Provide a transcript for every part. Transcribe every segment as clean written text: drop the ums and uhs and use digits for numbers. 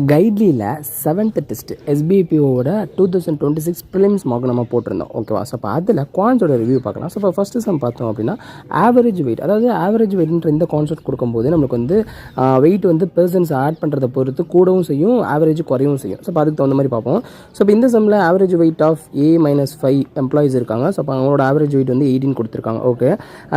கைட்லியில் 7th test எஸ்பிபிஓட 2026 prelims mark நம்ம போட்டிருந்தோம். ஓகேவா? ஸோ இப்போ அதில் குவான்ஸோட ரிவ்யூ பார்க்கலாம். ஸோ இப்போ ஃபஸ்ட்டு சம் பார்த்தோம் அப்படின்னா ஆவரேஜ் வெயிட், அதாவது ஆவரேஜ் வெயிட்ன்ற இந்த கான்செப்ட் கொடுக்கும்போது நம்மளுக்கு வந்து வெயிட் வந்து பெர்சன்ஸ் ஆட் பண்ணுறதை பொறுத்து கூடவும் செய்யும், ஆவரேஜ் குறையவும் செய்யும். ஸோ இப்போ அதுக்கு தகுந்த மாதிரி பார்ப்போம். ஸோ இப்போ இந்த சம்மில் average weight of A-5 employees இருக்காங்க. ஸோ அப்போ அவங்களோட ஆவரேஜ் வெயிட் வந்து 18 கொடுத்துருக்காங்க. Okay,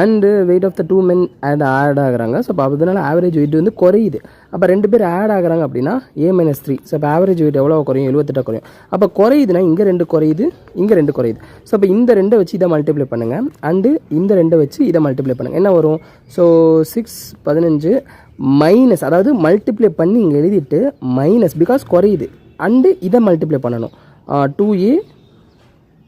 and weight of the 2 men add ஆகுறாங்க. ஸோ அப்போ அதனால ஆவரேஜ் வெயிட் வந்து குறையுது. அப்போ 2 பேர் ஆட் ஆகுறாங்க அப்படின்னா A-3. ஸோ இப்போ ஆவரேஜ் வெயிட் எவ்வளோ குறையும்? 78 குறையும். அப்போ குறையுதுன்னா இங்கே 2 குறையுது, இங்கே 2 குறையுது. ஸோ இப்போ இந்த 2 வச்சு இதை மல்டிப்ளை பண்ணுங்கள், அண்டு இந்த 2 வச்சு இதை மல்டிப்ளை பண்ணுங்கள். என்ன வரும்? ஸோ 6 15 மைனஸ், அதாவது மல்டிப்ளை பண்ணி இங்கே எழுதிட்டு மைனஸ் பிகாஸ் குறையுது, அண்டு இதை மல்டிப்ளை பண்ணணும். 2A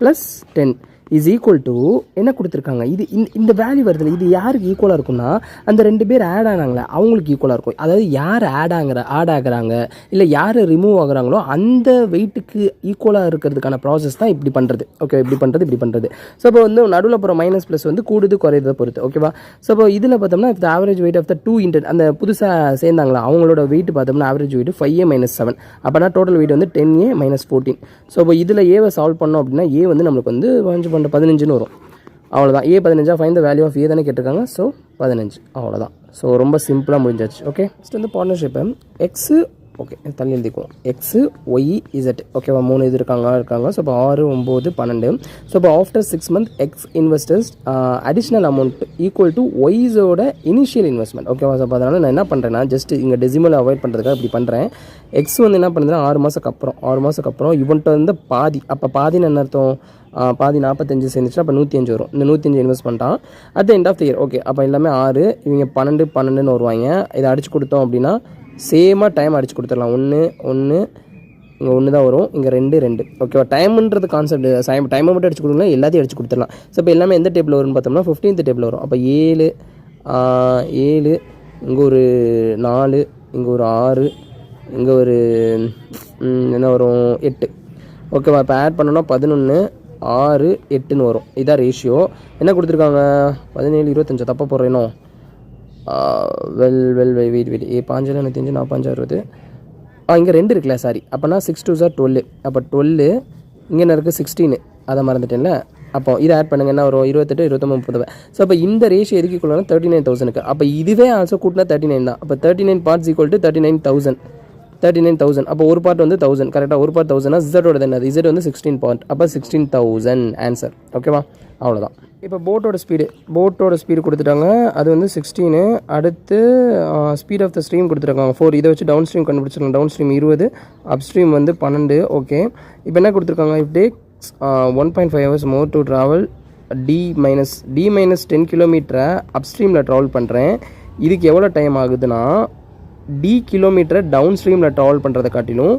+ 10 இஸ் ஈக்குவல் டு என்ன கொடுத்துருக்காங்க? இது இந்த வேல்யூ வருதுல்ல, இது யாருக்கு ஈக்குவலாக இருக்கும்னா அந்த 2 பேர் ஆட் ஆனாங்களே அவங்களுக்கு ஈக்குவலாக இருக்கும். அதாவது யார் ஆட் ஆகுறாங்க இல்லை யார் ரிமூவ் ஆகுறாங்களோ அந்த வெயிட்டுக்கு ஈக்குவலாக இருக்கிறதுக்கான ப்ராசஸ் தான் இப்படி பண்ணுறது. ஓகே, இப்படி பண்ணுறது. ஸோ இப்போ வந்து நடுவில் போகிற மைனஸ் ப்ளஸ் வந்து கூடுது குறையதை பொறுத்து. ஓகேவா? ஸோ இப்போ இதில் பார்த்தோம்னா இந்த ஆவரேஜ் வெயிட் ஆஃப் த 2 இன்டெட் அந்த புதுசாக சேர்ந்தாங்களா அவங்களோட வெயிட் பார்த்தோம்னா ஆவரேஜ் வெயிட் 5A - 7. அப்போனா டோட்டல் வெயிட் வந்து 10A - 14. ஸோ இப்போ இதில் ஏவை சால்வ் பண்ணோம் அப்படின்னா ஏ வந்து நம்மளுக்கு வந்து 15 வரும். அவ்வளோதான். A 15 find the value of A தானே கேட்டிருக்காங்க. ஸோ 15 அவ்வளோதான். ஸோ ரொம்ப சிம்பிளாக முடிஞ்சாச்சு. ஓகே, நெக்ஸ்ட் வந்து பார்ட்னர்ஷிப்பு எக்ஸு. ஓகே, தள்ளி எழுதிக்குவோம். X Y Z. ஓகேவா? 3 இது இருக்காங்க. ஸோ இப்போ 6 9 12. ஸோ இப்போ after 6 months x investors additional amount equal to ஒய்ஸோட இனிஷியல் இன்வெஸ்ட்மெண்ட். ஓகேவா? ஸோ அதனால் நான் என்ன பண்ணுறேன்னா ஜஸ்ட் இங்கே டெசிமல் அவாய்ட் பண்ணுறதுக்காக இப்படி பண்ணுறேன். எக்ஸ் வந்து என்ன பண்ணுறதுன்னா 6 மாதத்துக்கு அப்புறம் இவன்ட்டு வந்து பாதி. அப்போ பாதின்னு என்ன அர்த்தம்? பாதி 45 சேர்ந்துச்சுன்னா அப்போ 105 வரும். இந்த 105 இன்வெஸ்ட் பண்ணிட்டான் at the end of the year. Okay, அப்போ எல்லாமே 6, இவங்க 12 வருவாங்க. இதை அடிச்சு கொடுத்தோம் அப்படின்னா சேமாக டைம் அடிச்சு கொடுத்துடலாம். 1 1 இங்கே 1 தான் வரும், இங்கே 2 2. ஓகேவா? டைமுன்றது கான்செப்ட், டைமை மட்டும் அடிச்சு கொடுக்கலாம், எல்லாத்தையும் அடிச்சு கொடுத்துடலாம். ஸோ இப்போ எல்லாமே எந்த டேபிள் வரும்னு பார்த்தோம்னா 15th டேபிள் வரும். அப்போ 7 7 இங்கே ஒரு 4, இங்கே ஒரு 6, இங்கே ஒரு என்ன வரும் 8. ஓகேவா? இப்போ ஆட் பண்ணோன்னா 11 6 8ன்னு வரும். இதான் ரேஷியோ. என்ன கொடுத்துருக்காங்க? 17 25 தப்பாக போடுறேனோ? வெயிட் 5 95 45 60. இங்கே 2 இருக்குல்ல, சாரி. அப்போனா 6 2 12. அப்போ 12 இங்கே என்ன இருக்குது 16, அதை மறந்துட்டேன்ல. அப்போ இதை ஆட் பண்ணுங்கள், என்ன வரும்? 28 29 30. ஸோ அப்போ இந்த ரேஷியோ எதுக்கு ஈக்குவலான 39,000க்கு. அப்போ இதுவே ஆல்சோ கூட்டினா 39 தான். அப்போ 39 பார்ட்ஸ் ஈக்குவல் டு 39,000. அப்போ ஒரு பார்ட் வந்து 1000. கரெக்டாக ஒரு பார்ட் 1000னா இசட்டோட தானே, அது இசட் வந்து 16 பார்ட். அப்போ 16,000 ஆன்சர். ஓகேவா? அவ்வளோதான். இப்போ போட்டோட ஸ்பீடு கொடுத்துட்டாங்க, அது வந்து 16. அடுத்து ஸ்பீட் ஆஃப் த ஸ்ட்ரீம் கொடுத்துருக்காங்க 4. இதை வச்சு டவுன் ஸ்ட்ரீம் கண்டுபிடிச்சிருக்காங்க. டவுன் ஸ்ட்ரீம் 20, அப் ஸ்ட்ரீம் வந்து 12. ஓகே, இப்போ என்ன கொடுத்துருக்காங்க? If takes 1.5 hours more to travel D - 10 கிலோமீட்டரை அப் ஸ்ட்ரீமில் ட்ராவல் பண்ணுறேன். இதுக்கு எவ்வளோ டைம் ஆகுதுன்னா D கிலோமீட்டரை டவுன் ஸ்ட்ரீமில் ட்ராவல் பண்ணுறதை காட்டிலும்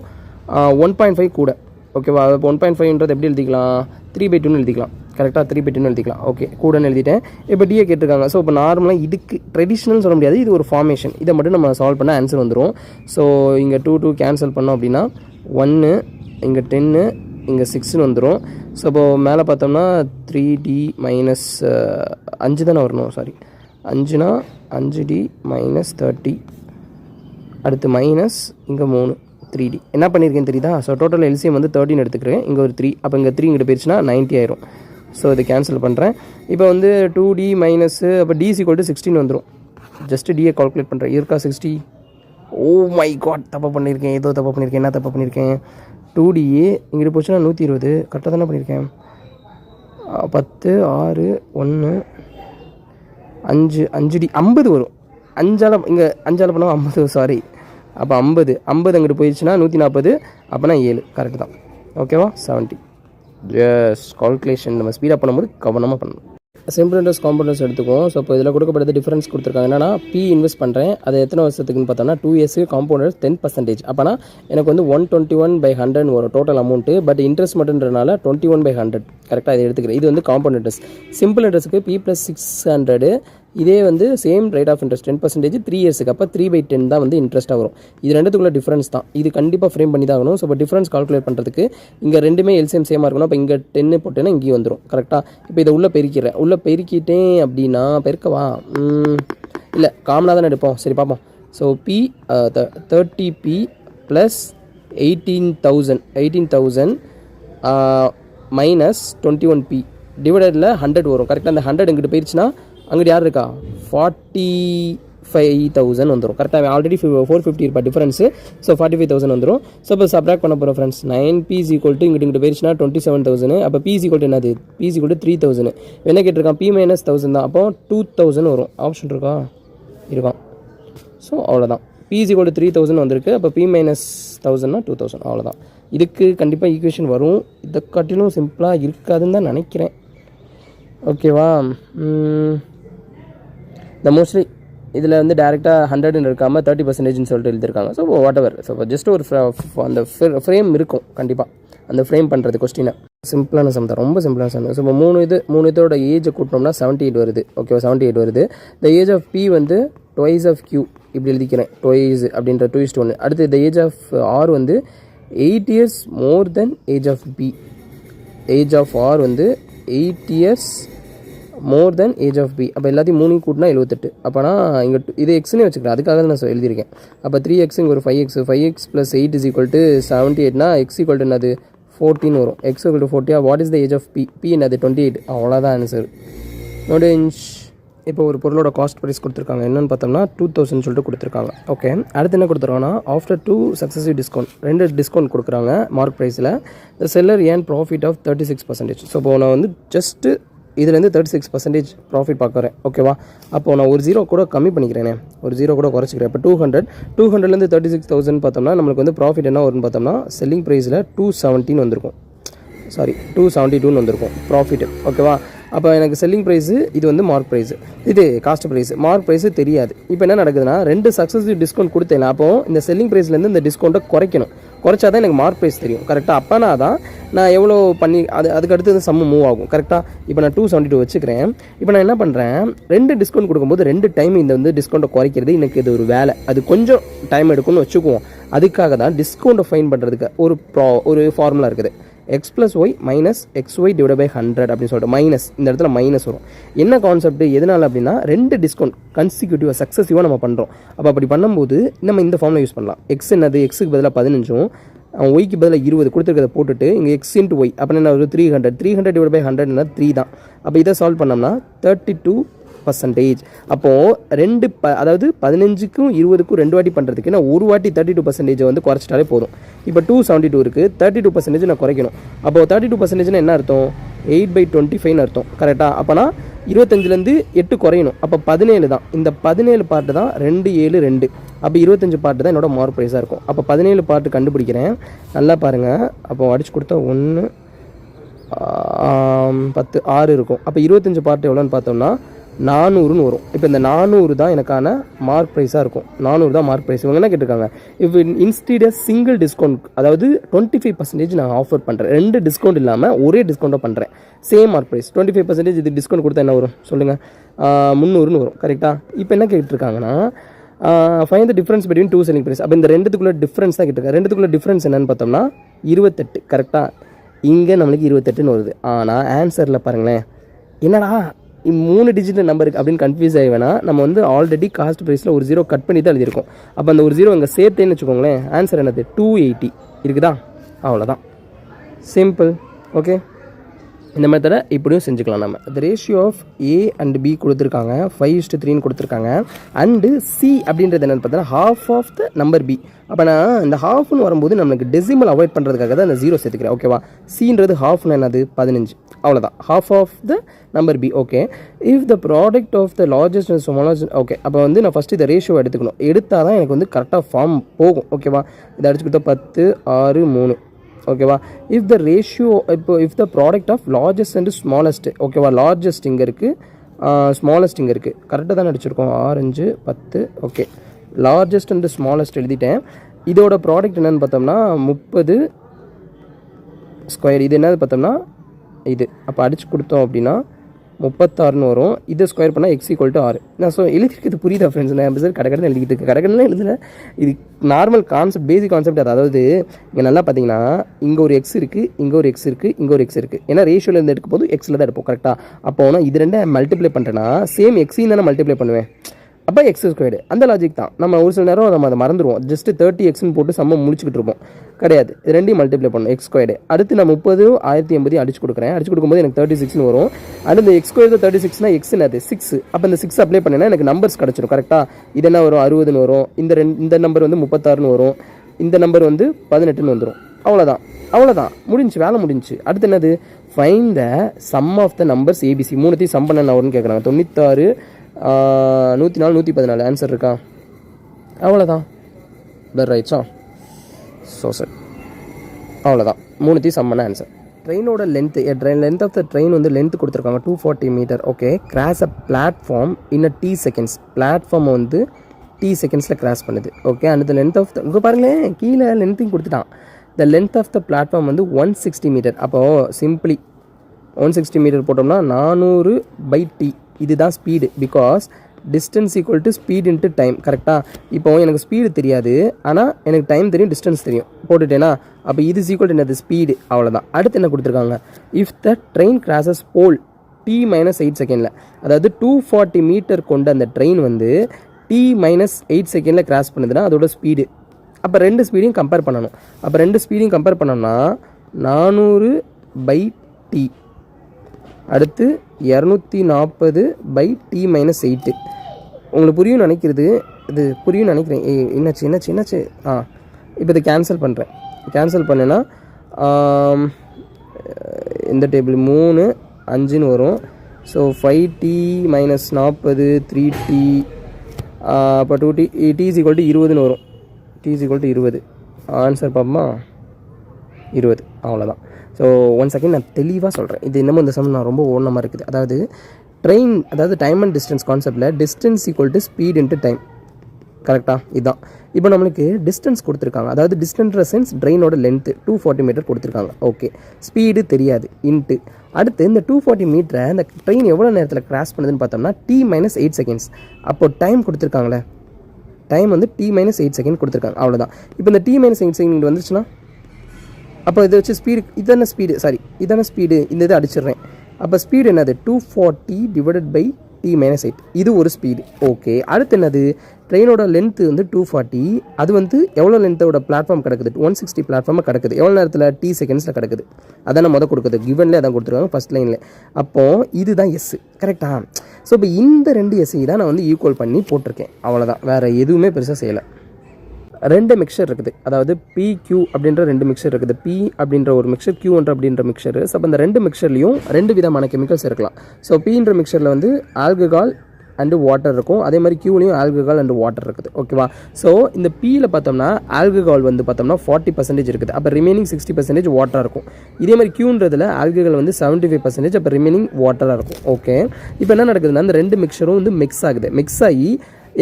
1.5 கூட. ஓகேவா? இப்போ 1.5ன்றது எப்படி எழுதிக்கலாம்? 3/2ன்னு எழுதிக்கலாம். கரெக்டாக 3/2ன்னு எழுதிக்கலாம். ஓகே, கூடன்னு எழுதிட்டேன். இப்போ டிஏ கேட்டிருக்காங்க. ஸோ இப்போ நார்மலாக இதுக்கு ட்ரெடிஷ்னல் சொல்ல முடியாது, இது ஒரு ஃபார்மேஷன். இதை மட்டும் நம்ம சால்வ் பண்ண ஆன்சர் வந்துடும். ஸோ இங்கே 2 கேன்சல் பண்ணோம் அப்படின்னா 1, இங்கே 10, இங்கே 6ன்னு வந்துடும். ஸோ இப்போது மேலே பார்த்தோம்னா 3D - 5 தானே வரணும். சாரி, 5னா 5D - 30. அடுத்து மைனஸ் இங்கே 3 3D. என்ன பண்ணியிருக்கேன்னு தெரியுதா? ஸோ டோட்டல் எல்சிஎம் வந்து 13 எடுத்துக்கிறேன். இங்கே ஒரு 3. அப்போ இங்கே 3 இங்கிட்ட போயிடுச்சுன்னா 90 ஆயிரும். ஸோ இது கேன்சல் பண்ணுறேன். இப்போ வந்து 2D மைனஸ் அப்போ D = 16 வந்துடும். ஜஸ்ட்டு டிஏ கால்குலேட் பண்ணுறேன். இருக்கா 60? ஓ மை காட், தப்பாக பண்ணியிருக்கேன். என்ன தப்பாக பண்ணியிருக்கேன்? 2D இங்கிட்ட போச்சுன்னா 120. கரெக்டாக தானே பண்ணியிருக்கேன். 10 6 1 5 5D 50 வரும். 5ஆல் இங்கே 5ஆல் பண்ணால் 50. சாரி, அப்போ 50 அங்கிட்டு போயிடுச்சுன்னா 140. அப்போனா 7. கரெக்டு தான். ஓகேவா? 70. எஸ், கால்குலேஷன் நம்ம ஸ்பீடாக பண்ணும்போது கவனமாக பண்ணணும். சிம்பிள் இன்ட்ரெஸ்ட் காம்பவுண்டர்ஸ் எடுத்துக்குவோம். ஸோ இப்போ இதில் கொடுக்கப்படுறது டிஃபரன்ஸ் கொடுத்துருக்காங்க. என்னன்னா P இன்வெஸ்ட் பண்ணுறேன், அது எத்தனை வருஷத்துக்குன்னு பார்த்தோம்னா 2 years. காம்பவுண்டர்ஸ் 10%. அப்போனா எனக்கு வந்து 121/100 வரும் டோட்டல் அமௌண்ட்டு. பட் இன்ட்ரெஸ்ட் மட்டுன்றனால 21/100. கரெக்டாக இதை எடுத்துக்கிறேன். இது வந்து காம்பவுண்ட் இன்ட்ரெஸ்ட். சிம்பிள் இன்ட்ரெஸ்ட்டுக்கு P + 600. இதே வந்து சேம் ரேட் ஆஃப் இன்ட்ரெஸ்ட் 10% 3 yearsக்கு. அப்போ 3/10 தான் வந்து இன்ட்ரெஸ்ட்டாக வரும். இது ரெண்டுத்துக்குள்ள டிஃப்ரென்ஸ் தான். இது கண்டிப்பாக ஃப்ரேம் பண்ணி தான் ஆகணும். ஸோ இப்போ டிஃப்ரென்ஸ் கால்குலேட் பண்ணுறதுக்கு இங்கே ரெண்டுமே எல்சிஎம் சேமாக இருக்கணும். அப்போ இங்கே 10 போட்டேன்னா இங்கேயும் வந்துடும். கரெக்டாக? இப்போ இதை உள்ளே பெருக்கிட்டேன் அப்படின்னா பெருக்கவா இல்லை காமனாக தானே எடுப்போம். சரி பார்ப்போம். So P 30P plus 18,000 minus 21p டிவைடடில் 100 வரும். கரெக்டாக அந்த 100 இங்கிட்டு போயிடுச்சுன்னா அங்கிட்டு யார் இருக்கா 45,000 வந்துடும். கரெக்டாக ஆல்ரெடி 450 இருப்பா டிஃபரன்ஸு. ஸோ 45,000 வந்துடும். ஸோ இப்போ சப்ராக்ட் பண்ண போகிறோம் ஃப்ரெண்ட்ஸ். 9p இங்கிட்டு போயிடுச்சுன்னா 27,000. அப்போ p என்னது p 3,000. என்ன கேட்டிருக்கான் p - 1,000 தான். அப்போ 2,000 வரும். ஆப்ஷன் இருக்கான். ஸோ அவ்வளோதான். p 3,000 வந்திருக்கு. அப்போ p - 1,000னா 2,000. அவ்வளோதான். இதுக்கு கண்டிப்பாக ஈக்குவேஷன் வரும். இதை காட்டிலும் சிம்பிளாக இருக்காதுன்னு தான் நினைக்கிறேன். ஓகேவா? இந்த மோஸ்ட்லி இதில் வந்து டேரெக்டாக 100ன்னு இருக்காமல் 30%ன்னு சொல்லிட்டு எழுதியிருக்காங்க. So what ever. So just ஒரு அந்த ஃப்ரேம் இருக்கும் கண்டிப்பாக. அந்த ஃப்ரேம் பண்ணுறது கொஸ்டினை சிம்பிளான சம் தான், ரொம்ப சிம்பிளான சம். ஸோ இப்போ மூணு இதோட ஏஜை கூட்டினோம்னா 78 வருது. ஓகேவா? 78 வருது. த ஏஜ் ஆஃப் p வந்து twice of q இப்படி எழுதிக்கிறேன். twice அப்படின்ற 2:1. அடுத்து த ஏஜ் ஆஃப் r வந்து 8 years more than age of b. Age of r வந்து 8 years more than age of b. அப்போ எல்லாத்தையும் 3 கூட்டினா 78. அப்போனா இங்கே இது எக்ஸ்னே வச்சுக்கிறேன். அதுக்காக தான் நான் எழுதியிருக்கேன். அப்போ 3x இங்கே ஒரு 5x 5x + 8 = 78னா x = என்னது 14 வரும். x = 40. What is the age of p என்னது 28. அவ்வளோதான் ஆன்சர். நோடேஞ்ச். இப்போ ஒரு பொருளோட காஸ்ட் ப்ரைஸ் கொடுத்துருக்காங்க. என்னென்னு பார்த்தோம்னா 2,000 சொல்லிட்டு கொடுத்துருக்காங்க. ஓகே, அடுத்து என்ன கொடுத்துருக்காங்கன்னா ஆஃப்டர் 2 சக்ஸஸிவ் டிஸ்கவுண்ட் 2 டிஸ்கவுண்ட் கொடுக்குறாங்க மார்க் ப்ரைஸில். The seller earn profit of 36%. So இப்போ நான் வந்து ஜஸ்ட்டு இதுலேருந்து 36% ப்ராஃபிட் பார்க்குறேன். ஓகேவா? அப்போது நான் ஒரு 0 கூட கம்மி பண்ணிக்கிறேனே, ஒரு 0 கூட குறைச்சிக்கிறேன். இப்போ 200லேருந்து 36,000 பார்த்தோம்னா நம்மளுக்கு வந்து ப்ராஃபிட் என்ன வரும்னு பார்த்தோம்னா செல்லிங் ப்ரைஸில் 217 வந்திருக்கும். 272 வந்திருக்கும் ப்ராஃபிட்டு. ஓகேவா? அப்போ எனக்கு செல்லிங் ப்ரைஸு இது வந்து மார்க் ப்ரைஸு, இது காஸ்ட் ப்ரைஸு. மார்க் ப்ரைஸு தெரியாது. இப்போ என்ன நடக்குதுன்னா 2 சக்ஸஸிவ் டிஸ்கவுண்ட் கொடுத்தேன். அப்போது இந்த செல்லிங் ப்ரைஸ்லேருந்து இந்த டிஸ்கவுண்ட்டை குறைக்கணும். குறைச்சா தான் எனக்கு மார்க் ப்ரைஸ் தெரியும். கரெக்டாக? அப்போனா தான் நான் எவ்வளோ பண்ணி அதுக்கடுத்து இந்த சம்மு மூவ் ஆகும். கரெக்டாக? இப்போ நான் 272 வச்சுக்கிறேன். இப்போ நான் என்ன பண்ணுறேன், 2 டிஸ்கவுண்ட் கொடுக்கும்போது 2 டைம் இந்த வந்து டிஸ்கவுண்ட்டை குறைக்கிறது எனக்கு இது ஒரு வேலை. அது கொஞ்சம் டைம் எடுக்கும்னு வச்சுக்குவோம். அதுக்காக தான் டிஸ்கவுண்ட்டை ஃபைன் பண்ணுறதுக்கு ஒரு ஃபார்முலா இருக்குது. x + y - xy / 100 அப்படின்னு சொல்லிட்டு மைனஸ், இந்த இடத்துல மைனஸ் வரும். என்ன கான்செப்ட் எதனால் அப்படின்னா 2 டிஸ்கவுண்ட் கன்சிக்யூட்டிவாக சக்ஸஸிவாக நம்ம பண்ணுறோம். அப்படி பண்ணும்போது நம்ம இந்த ஃபார்முலா யூஸ் பண்ணலாம். எக்ஸ் என்னது எக்ஸுக்கு பதிலாக 15, ஒய்க்கு பதிலாக 20 கொடுத்துருக்கதை போட்டுட்டு இங்கே x × y அப்படின்னா என்ன ஒரு 300 / 100 3 தான். அப்போ இதை சால்வ் பண்ணோம்னா 32%. அப்போது அதாவது 15க்கும் 20க்கும் 2 வாட்டி பண்ணுறதுக்கு நான் ஒரு வாட்டி 32% வந்து குறைச்சிட்டாலே போதும். இப்போ 272 இருக்குது, 32% நான் குறைக்கணும். அப்போது 32% என்ன அர்த்தம் 8/25 அர்த்தம். கரெக்டாக? அப்போனா 25லேருந்து 8 குறையணும். அப்போ 17 தான். இந்த 17 பார்ட்டு தான் 272. அப்போ 25 பார்ட்டு தான் என்னோட மார்க் ப்ரைஸாக இருக்கும். அப்போ 17 பார்ட்டு கண்டுபிடிக்கிறேன். நல்லா பாருங்கள். அப்போ அடிச்சு கொடுத்தா 1 10 6 இருக்கும். அப்போ 25 பார்ட்டு எவ்வளோன்னு பார்த்தோம்னா 400ன்னு வரும். இப்போ இந்த 400 தான் எனக்கான மார்க் ப்ரைஸாக இருக்கும். 400 தான் மார்க் ப்ரைஸ். இவங்க என்ன கேட்டிருக்காங்க, இப்போ இன்ஸ்டீட் சிங்கிள் டிஸ்கவுண்ட், அதாவது 25% நான் ஆஃபர் பண்ணுறேன். 2 டிஸ்கவுண்ட் இல்லாமல் ஒரே டிஸ்கவுண்ட்டாக பண்ணுறேன். சேம் மார்க் ப்ரைஸ் 25% இது டிஸ்கவுண்ட் கொடுத்தா என்ன வரும் சொல்லுங்கள், 300ன்னு வரும். கரெக்டாக? இப்போ என்ன கேட்டிருக்காங்கன்னா find the difference between 2 selling price. அப்போ இந்த ரெண்டுத்துக்குள்ள டிஃப்ரென்ஸ் தான் கேட்டிருக்காங்க. ரெண்டுத்துக்குள்ள டிஃப்ரென்ஸ் என்னென்னு பார்த்தோம்னா 28. கரெக்டாக? இங்கே நம்மளுக்கு 28ன்னு வருது. ஆனால் ஆன்சரில் பாருங்களேன், என்னடா 3 டிஜிட் நம்பருக்கு அப்படின்னு கன்ஃபியூஸ் ஆகி வேணால் நம்ம வந்து ஆல்ரெடி காஸ்ட் ப்ரைஸில் ஒரு 0 கட் பண்ணி தான் எழுதியிருக்கோம். அப்போ அந்த ஒரு 0 இங்கே சேர்த்தேன்னு வச்சுக்கோங்களேன். ஆன்சர் என்னது 280 இருக்குதா? அவ்வளோதான், சிம்பிள். ஓகே, இந்த மெத்தடை இப்படியும் செஞ்சுக்கலாம் நம்ம. The ratio of A and B கொடுத்துருக்காங்க, 5:3 கொடுத்துருக்காங்க. அண்டு C அப்படின்றது என்னென்னு பார்த்தீங்கன்னா half of the number B. அப்போ நான் இந்த ஹாஃப்னு வரும்போது நம்மளுக்கு டெசிமல் அவாய்ட் பண்ணுறதுக்காக தான் இந்த 0 சேர்த்துக்கிறேன். ஓகேவா? Cன்றது ஹாஃப்னு என்னது 15. அவ்வளோதான், half of the number B. Okay, if the product of the largest and smallest. Okay, அப்போ வந்து நான் ஃபஸ்ட்டு இந்த ரேஷியோ எடுத்துக்கணும். எடுத்தால் தான் எனக்கு வந்து கரெக்டாக ஃபார்ம் போகும். ஓகேவா? இதை அடிச்சு கொடுத்தா 10 6 3. ஓகேவா? If the ratio if the product of largest and smallest. ஓகேவா? லார்ஜஸ்ட் இங்கே இருக்குது, ஸ்மாலஸ்ட் இங்கே இருக்குது. கரெக்டாக தான் அடிச்சிருக்கோம். 6 5 10. ஓகே, லார்ஜஸ்ட் அண்ட் ஸ்மாலஸ்ட் எழுதிட்டேன். இதோட ப்ராடக்ட் என்னென்னு பார்த்தோம்னா 30 ஸ்கொயர். இது என்னது பார்த்தோம்னா இது. அப்போ அடிச்சு கொடுத்தோம் அப்படின்னா 36ன்னு வரும். இதை ஸ்கொயர் பண்ணால் x = 6. நான் எழுதிருக்கிறது புரியுதா ஃப்ரெண்ட்ஸ்? நான் சார் கடற்கடை எழுதிக்கிட்டு இருக்கேன். கடற்கடை எழுதுல, இது நார்மல் கான்செப்ட், பேசிக் கான்செப்ட். அதாவது இங்கே நல்லா பார்த்தீங்கன்னா இங்கே ஒரு x இருக்குது, இங்கே ஒரு x இருக்குது, இங்கே ஒரு x இருக்குது. ஏன்னா ரேஷியோவில் இருந்து எடுக்கும் போது எக்ஸில் தான் எடுப்போம். கரெக்டாக? அப்போ நான் இது 2 மல்டிப்ளை பண்ணுறேன்னா சேம் எக்ஸையும் தானே மல்டிப்ளை பண்ணுவேன். அப்போ எக்ஸ் ஸ்கொயர்டு. அந்த லாஜிக் தான். நம்ம ஒரு சில நேரம் நம்ம அதை மறந்துடுவோம். ஜஸ்ட் 30xன்னு போட்டு சம்ம முடிச்சுக்கிட்டு இருப்போம். கிடையாது, இது ரெண்டையும் மல்டிப்ளை பண்ணணும். X squared. அடுத்து நான் 30 1080 அடிச்சு கொடுக்குறேன். அடிச்சு கொடுக்கும்போது எனக்கு 36ன்னு வரும். அடுத்து எக்ஸ் ஸ்கொயர் 36னா எக்ஸ்ன்னு அது 6. அப்போ இந்த 6 அப்ளை பண்ணேன்னா எனக்கு நம்பர்ஸ் கிடச்சிடும். கரெக்டாக இது என்ன வரும்? 60ன்னு வரும். இந்த நம்பர் வந்து 36ன்னு வரும். இந்த நம்பர் வந்து 18ன்னு வந்துடும். அவ்வளோதான் முடிஞ்சு, வேலை முடிஞ்சு. அடுத்து என்னது? Find the sum of the numbers A B C. மூணுத்தையும் சம் பண்ண என்ன வரும்னு கேட்குறாங்க. 96 104 114 ஆன்சர் இருக்கா? அவ்வளோதான். பெர் ரைட்ஸா? ஸோ சார் அவ்வளோதான், மூணுத்தையும் சம் பண்ண ஆன்சர். ட்ரெயினோட லென்த் ஆஃப் த ட்ரெயின் வந்து லென்த் கொடுத்துருக்காங்க 240 metre. Okay, cross a platform in a T seconds. பிளாட்ஃபார்மை வந்து T செகண்ட்ஸில் கிராஸ் பண்ணுது. Okay, and the length of the இங்கே பாருங்களேன், கீழே லென்த்தையும் கொடுத்துட்டான். The length of the platform வந்து 160 மீட்டர். அப்போது சிம்பிளி 160 மீட்டர் போட்டோம்னா 400/T. இதுதான் speed. Because distance equal to speed into time. கரெக்டாக? இப்போ எனக்கு ஸ்பீடு தெரியாது, ஆனால் எனக்கு டைம் தெரியும், டிஸ்டன்ஸ் தெரியும். போட்டுட்டேன்னா அப்போ இது ஈக்குவல் டு என்னது? ஸ்பீடு. அவ்வளோதான். அடுத்து என்ன கொடுத்துருக்காங்க? If the train crosses pole T-8 செகண்டில், அதாவது 240 மீட்டர் கொண்ட அந்த ட்ரெயின் வந்து T-8 செகண்டில் கிராஸ் பண்ணுதுன்னா அதோட ஸ்பீடு. அப்போ ரெண்டு ஸ்பீடையும் கம்பேர் பண்ணணும். அப்போ ரெண்டு ஸ்பீடையும் கம்பேர் பண்ணோம்னா 400/T. அடுத்து 240/T-8. உங்களுக்கு புரியும்னு நினைக்கிறது, இது புரியும்னு நினைக்கிறேன். என்னாச்சு? இப்போ இதை கேன்சல் பண்ணுறேன். கேன்சல் பண்ணேன்னா இந்த டேபிள் 3 5ன்னு வரும். So 5T - 40 3T. அப்போ 2T T = 20ன்னு வரும். T = 20. ஆன்சர் பார்ப்போமா? 20. அவ்வளோதான். ஸோ ஒன் செகண்ட் நான் தெளிவாக சொல்கிறேன். இது இன்னமும் இந்த சம் நான் ரொம்ப ஓனமாக இருக்குது. அதாவது ட்ரெயின், அதாவது டைம் அண்ட் டிஸ்டன்ஸ் கான்செப்டில் distance equal to speed into time. கரெக்டாக? இதுதான். இப்போ நம்மளுக்கு டிஸ்டன்ஸ் கொடுத்துருக்காங்க. அதாவது டிஸ்டன்ஸ் சென்ஸ் ட்ரெயினோட லென்த்து 240 மீட்டர் கொடுத்துருக்காங்க. ஓகே, ஸ்பீடு தெரியாது, இன்ட்டு. அடுத்து இந்த 240 மீட்டரை இந்த ட்ரெயின் எவ்வளோ நேரத்தில் கிராஸ் பண்ணுதுன்னு பார்த்தோம்னா T-8 செகண்ட்ஸ். அப்போது டைம் கொடுத்துருக்காங்களே, டைம் வந்து T-8 செகண்ட் கொடுத்துருக்காங்க. அவ்வளோதான். இப்போ இந்த T-8 செகண்ட் வந்துச்சுன்னா அப்போ இதை வச்சு ஸ்பீடு, இதான ஸ்பீடு, இந்த இதை அடிச்சிடுறேன். அப்போ ஸ்பீடு என்னது? 240/T-8. இது ஒரு ஸ்பீடு. ஓகே, அடுத்து என்னது? ட்ரெயினோட லென்த்து வந்து 240. அது வந்து எவ்வளோ லென்த்தோட பிளாட்ஃபார்ம் கிடக்குது? 160 பிளாட்ஃபார்மாக கிடக்குது. எவ்வளோ நேரத்தில்? T செகண்ட்ஸில் கிடக்குது. அதான் மொதல் கொடுக்குது. கிவன்லேயே அதான் கொடுத்துருக்காங்க ஃபஸ்ட் லைனில். அப்போது இதுதான் எஸ். கரெக்டாக? ஸோ இப்போ இந்த 2 எஸ்ஸை தான் நான் வந்து ஈக்குவல் பண்ணி போட்டிருக்கேன். அவ்வளோதான், வேறு எதுவுமே பெருசாக செய்யலை. 2 மிக்சர் இருக்குது. அதாவது PQ அப்படின்ற 2 மிக்சர் இருக்குது. P அப்படின்ற ஒரு மிக்சர், Q அப்படின்ற மிக்சர். ஸோ அப்போ இந்த 2 மிக்சர்லையும் 2 விதமான கெமிக்கல்ஸ் இருக்கலாம். ஸோ Pன்ற மிக்சரில் வந்து ஆல்கஹால் அண்டு வாட்டர் இருக்கும். அதே மாதிரி Qலையும் ஆல்கஹால் அண்டு வாட்டர் இருக்குது. ஓகேவா? ஸோ இந்த Pயில் பார்த்தோம்னா ஆல்கஹால் வந்து பார்த்தோம்னா 40% இருக்குது. அப்போ ரிமைனிங் 60% வாட்டராக இருக்கும். இதே மாதிரி Qன்றதில் ஆல்கஹால் வந்து 75%. அப்போ ரிமைனிங் வாட்டராக இருக்கும். ஓகே, இப்போ என்ன நடக்குதுன்னா இந்த 2 மிக்சரும் வந்து மிக்ஸ் ஆகுது. மிக்ஸ் ஆகி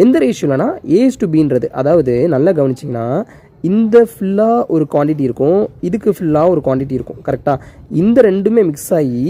எந்த ரேஷியோலனா A/Bன்றது, அதாவது நல்லா கவனிச்சிங்கன்னா இந்த ஃபுல்லாக ஒரு குவான்டிட்டி இருக்கும், இதுக்கு ஃபுல்லாக ஒரு குவான்டிட்டி இருக்கும். கரெக்டாக? இந்த ரெண்டுமே மிக்ஸ் ஆகி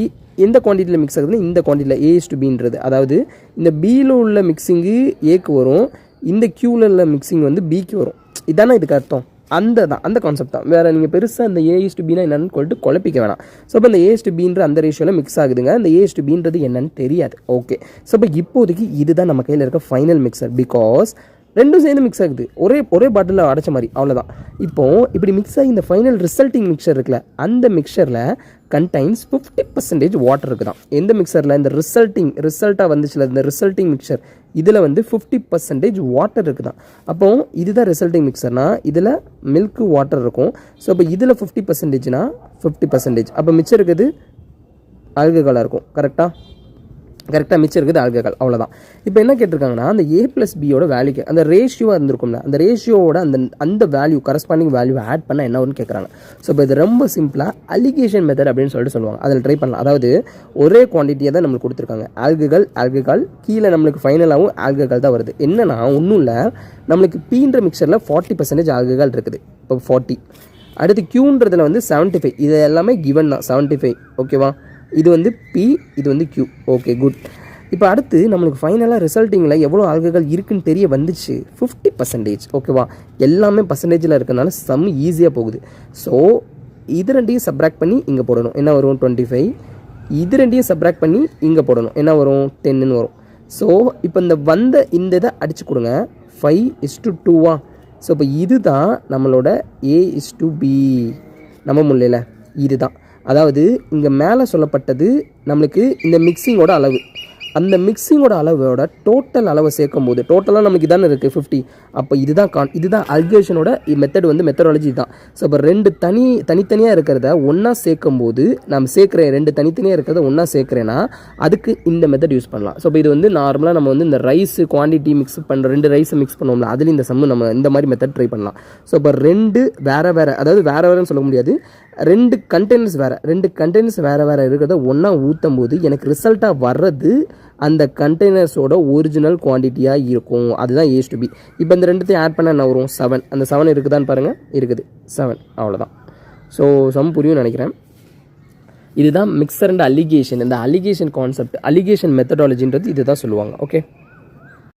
எந்த குவான்டிட்டியில் மிக்ஸ் ஆகுதுன்னா இந்த குவான்டிட்டியில் A/Bன்றது. அதாவது இந்த Bயில் உள்ள மிக்சிங்கு Aக்கு வரும், இந்த Qவில் உள்ள மிக்சிங் வந்து Bக்கு வரும். இதானே இதுக்கு அர்த்தம்? அந்த கான்செப்ட் தான். வேறு நீங்கள் பெருசாக இந்த A/Bனா என்னன்னு சொல்லிட்டு குழப்பிக்க வேணாம். ஸோ இப்போ இந்த A/Bன்ற அந்த ரேஷியோவில் மிக்ஸ் ஆகுதுங்க. இந்த A/Bன்றது என்னன்னு தெரியாது. ஓகே, ஸோ இப்போ இப்போதைக்கு இதுதான் நம்ம கையில் இருக்க ஃபைனல் மிக்சர். பிகாஸ் ரெண்டும் சேர்ந்து மிக்ஸ் ஆகுது, ஒரே பாட்டிலில் அடைச்ச மாதிரி. அவ்வளோதான். இப்போது இப்படி மிக்ஸ் ஆகி இந்த ஃபைனல் ரிசல்ட்டிங் மிக்சர் இருக்குல்ல, அந்த மிக்சரில் கண்டைன்ஸ் 50% வாட்டர் இருக்குதான். எந்த மிக்சரில்? இந்த ரிசல்ட்டாக வந்துச்சுல, இந்த ரிசல்ட்டிங் மிக்சர், இதில் வந்து 50% வாட்டர் இருக்குதான். அப்போது இதுதான் ரிசல்ட்டிங் மிக்சர்னா இதில் மில்க்கு வாட்டர் இருக்கும். ஸோ அப்போ இதில் 50%னா 50%. அப்போ மிச்சம் இருக்குது ஆல்கஹாலாக இருக்கும். கரெக்டாக மிச்சம் இருக்குது ஆல்கஹால். அவ்வளோதான். இப்போ என்ன கேட்டிருக்காங்கன்னா அந்த A+Bயோட வேல்யூக்கு அந்த ரேஷியோவாக இருந்திருக்கும்ல, அந்த ரேஷியோவோட அந்த வேல்யூ கரஸ்பாண்டிங் வேல்யூ ஆட் பண்ணால் என்ன வரும்னு கேட்குறாங்க. ஸோ இப்போ இது ரொம்ப சிம்பிளாக அலிகேஷன் மெத்தட் அப்படின்னு சொல்லிட்டு சொல்லுவாங்க. அதில் ட்ரை பண்ணலாம். அதாவது ஒரே குவான்டிட்டியை தான் நம்மளுக்கு கொடுத்துருக்காங்க. ஆல்கஹால் கீழே நம்மளுக்கு ஃபைனலாகவும் ஆல்கஹால் தான் வருது. என்னன்னா ஒன்றும் இல்லை, நம்மளுக்கு Pன்ற மிக்சரில் 40% ஆல்கஹால் இருக்குது. இப்போ 40. அடுத்து Qன்றதில் வந்து 75. இது எல்லாமே கிவன் தான், 75. ஓகேவா? இது வந்து P, இது வந்து Q. Okay, good. இப்போ அடுத்து நம்மளுக்கு ஃபைனலாக ரிசல்ட்டிங்கில் எவ்வளோ ஆல்கஹால் இருக்குன்னு தெரிய வந்துச்சு. 50%. ஓகேவா? எல்லாமே பர்சன்டேஜில் இருக்கிறதுனால சம் ஈஸியாக போகுது. ஸோ இது ரெண்டையும் சப்ராக்ட் பண்ணி இங்கே போடணும். என்ன வரும்? 25. இது ரெண்டையும் சப்ராக்ட் பண்ணி இங்கே போடணும். என்ன வரும்? 10ன்னு வரும். ஸோ இப்போ இந்த இதை அடித்து கொடுங்க 5:2 ஸோ இப்போ இதுதான் நம்மளோட A:B நம்ப முடியல. இதுதான் அதாவது இங்கே மேலே சொல்லப்பட்டது நம்மளுக்கு இந்த மிக்சிங்கோட அளவு. அந்த மிக்சிங்கோட அளவோட டோட்டல் அளவை சேர்க்கும் போது டோட்டலாக நமக்கு இதானே இருக்குது 50. அப்போ இதுதான் அல்கேஷனோட மெத்தட் மெத்தடாலஜி தான். ஸோ இப்போ ரெண்டு தனித்தனியாக இருக்கிறத ஒன்றா சேர்க்கும் போது நான் சேர்க்குறேன், ரெண்டு தனித்தனியாக இருக்கிறத ஒன்றா சேர்க்குறேன்னா அதுக்கு இந்த மெத்தட் யூஸ் பண்ணலாம். ஸோ இப்போ இது நார்மலாக நம்ம இந்த ரைஸ் குவான்டிட்டி மிக்ஸ் பண்ணுற 2 ரைஸை மிக்ஸ் பண்ணுவோம்ல, அதில் இந்த சம்மு நம்ம இந்த மாதிரி மெத்தட் ட்ரை பண்ணலாம். ஸோ இப்போ 2 வேறு அதாவது வேறுன்னு சொல்ல முடியாது, 2 கண்டெய்னர்ஸ் வேறு இருக்கிறத ஒன்றா ஊற்றும் போது எனக்கு ரிசல்ட்டாக வர்றது அந்த கண்டெய்னர்ஸோட ஒரிஜினல் குவான்டிட்டியாக இருக்கும். அதுதான் A:B. இப்போ இந்த ரெண்டுத்தையும் ஆட் பண்ண என்ன வரும் 7. அந்த 7 இருக்குதான்னு பாருங்கள், இருக்குது 7. அவ்வளோதான். ஸோ சம் புரியும் நினைக்கிறேன். இதுதான் மிக்சர் அண்ட் அலிகேஷன். இந்த அலிகேஷன் கான்செப்ட், அலிகேஷன் மெத்தடாலஜின்றது இதுதான் சொல்லுவாங்க. ஓகே.